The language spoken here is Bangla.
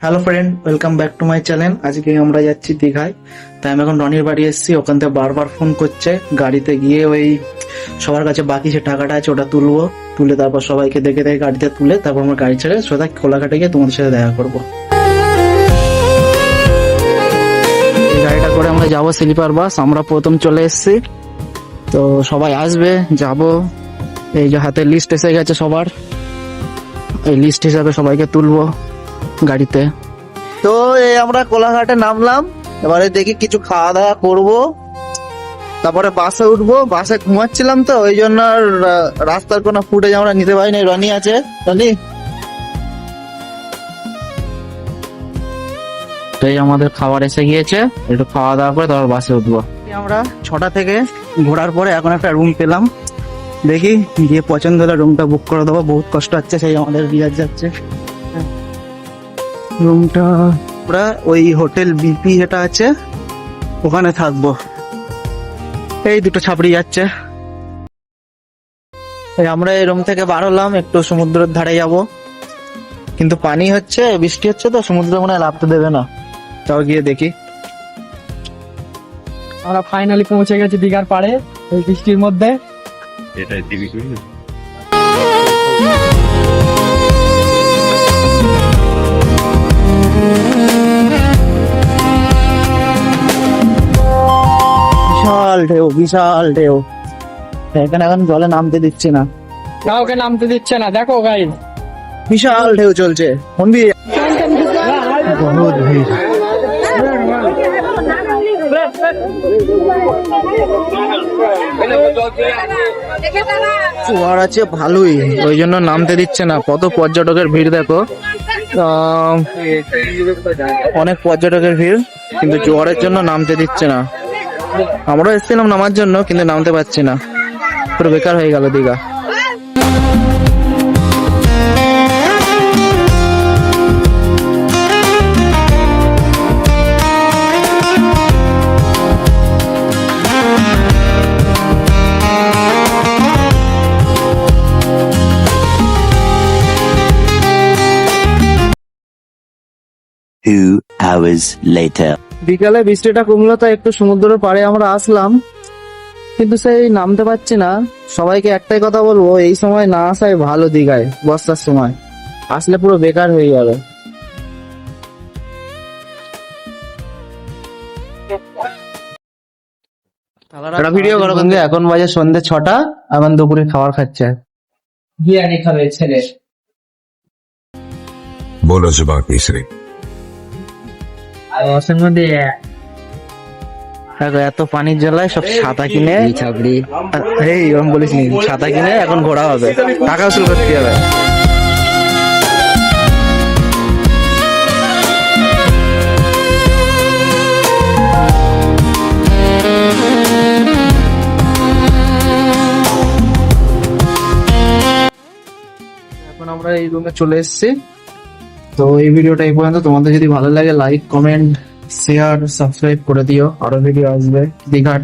Hello friend, welcome back to my channel. আজকে আমরা যাচ্ছি দীঘায়। তাই আমি এখন রনির বাড়ি এসেছি। ওখান থেকে বারবার ফোন করছে। গাড়িতে গিয়ে ওই সবার কাছে বাকি যে টাকাটা আছে ওটা তুলবো, তুলে তারপর সবাইকে দেখে দেখে গাড়িতে তুলে তারপর আমার গাড়ি ছেড়ে সোজা কোলাঘাটে গিয়ে তোমাদের সাথে দেখা করবো। এই গাড়িটা করে আমরা যাবো স্লিপার বাস। আমরা প্রথম চলে এসেছি, তো সবাই আসবে, যাব। এই যে হাতে লিস্ট এসে গেছে সবার, এই লিস্ট হিসাবে সবাইকে তুলবো গাড়িতে। তো এই আমরা কোলাঘাটে নামলাম, এবারে দেখি কিছু খাওয়া দাওয়া করবো, তারপরে বাসে উঠবো। বাসে ঘুমাচ্ছিলাম তো ওই জন্য আর রাস্তার কোনো ফুটেজ আমরা নিতে পারিনি। রনি আছে, রনি। তো এই আমাদের খাবার এসে গিয়েছে, একটু খাওয়া দাওয়া করে তারপর বাসে উঠবো। আমরা 6টা থেকে ঘোরার পরে এখন একটা রুম পেলাম, দেখি গিয়ে পছন্দ হলে রুমটা বুক করে দেবো। বহুত কষ্ট হচ্ছে, সেই আমাদের রিয়াজ যাচ্ছে। রুমটা আমরা ওই হোটেল বিপি যেটা আছে ওখানে থাকবো। এই দুটো ছাপড়ি যাচ্ছে। আমরা এই রুম থেকে বার হলাম, একটু সমুদ্রের ধারে যাব, কিন্তু পানি হচ্ছে, বৃষ্টি হচ্ছে, তো সমুদ্র মনে হয় নামতে দেবে না। তাও গিয়ে দেখি। আমরা ফাইনালি পৌঁছে গেছি দীঘার পাড়ে এই বৃষ্টির মধ্যে। এটাই টিভি করি না। বিশাল ঢেউ, বিশাল ঢেউ। এখানে এখন জলে নামতে দিচ্ছে না, কাউকে নামতে দিচ্ছে না। দেখো গাইড, বিশাল ঢেউ চলছে। মন্দির বহুত ভিড়। জোয়ার আছে ভালোই, ওই জন্য নামতে দিচ্ছে না। কত পর্যটকের ভিড় দেখো, অনেক পর্যটকের ভিড়, কিন্তু জোয়ারের জন্য নামতে দিচ্ছে না। আমরা এসেছিলাম নামার জন্য, কিন্তু নামতে পারছি না। পুরো বেকার হয়ে গেল দীঘা। Two hours later. বিকালে বৃষ্টিটা কমলো, তাই একটু সমুদ্রের পাড়ে আমরা আসলাম, কিন্তু সেই নামতে পারছি না। সবাইকে একটাই কথা বলবো, এই সময় না আসাই ভালো দীঘায়। বর্ষার সময় আসলে পুরো বেকার হয়ে যাবে। একটা ভিডিও করো কিন্তু। এখন বাজে সন্ধ্যে 6টা, এখন দুপুরে খাবার খাচ্ছে। বিরিয়ানি খাবে ছেলে। बोलो जुबान तीसरी। আর ওর মধ্যে দেখো এত পানির জ্বালায় সব ছাতা কিনে, এই ওরকম বলিস নি, ছাতা কিনে এখন ঘোরা হবে, টাকা উসুল করতে হবে। এখন আমরা এই রুমে চলে এসেছি। তো এই ভিডিওটা এই পর্যন্ত। তোমাদের যদি ভালো লাগে লাইক, কমেন্ট, শেয়ার, সাবস্ক্রাইব করে দিও। আরো ভিডিও আসবে দীঘার।